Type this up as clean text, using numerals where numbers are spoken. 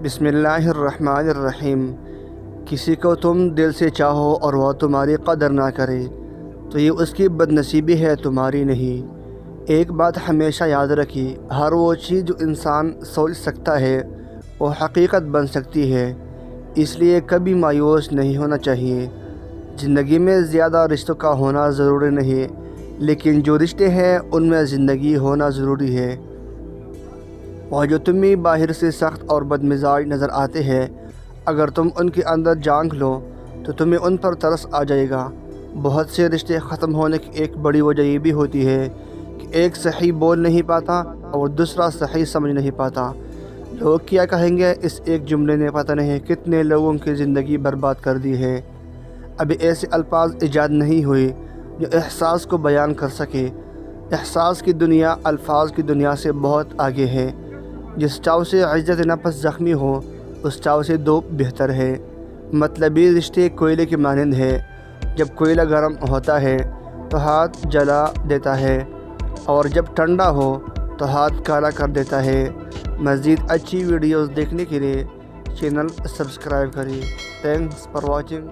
بسم اللہ الرحمن الرحیم۔ کسی کو تم دل سے چاہو اور وہ تمہاری قدر نہ کرے تو یہ اس کی بدنصیبی ہے، تمہاری نہیں۔ ایک بات ہمیشہ یاد رکھی، ہر وہ چیز جو انسان سوچ سکتا ہے وہ حقیقت بن سکتی ہے، اس لیے کبھی مایوس نہیں ہونا چاہیے۔ زندگی میں زیادہ رشتوں کا ہونا ضروری نہیں، لیکن جو رشتے ہیں ان میں زندگی ہونا ضروری ہے۔ وہ جو تمہیں باہر سے سخت اور بدمزاج نظر آتے ہیں، اگر تم ان کے اندر جھانک لو تو تمہیں ان پر ترس آ جائے گا۔ بہت سے رشتے ختم ہونے کی ایک بڑی وجہ یہ بھی ہوتی ہے کہ ایک صحیح بول نہیں پاتا اور دوسرا صحیح سمجھ نہیں پاتا۔ لوگ کیا کہیں گے، اس ایک جملے نے پتہ نہیں کتنے لوگوں کی زندگی برباد کر دی ہے۔ ابھی ایسے الفاظ ایجاد نہیں ہوئے جو احساس کو بیان کر سکے۔ احساس کی دنیا الفاظ کی دنیا سے بہت آگے ہے۔ جس چاو سے عزت نفس زخمی ہو، اس چاو سے دو بہتر ہے۔ مطلبی رشتے کوئلے کے مانند ہے، جب کوئلہ گرم ہوتا ہے تو ہاتھ جلا دیتا ہے، اور جب ٹھنڈا ہو تو ہاتھ کالا کر دیتا ہے۔ مزید اچھی ویڈیوز دیکھنے کے لیے چینل سبسکرائب کریں۔ Thanks for watching.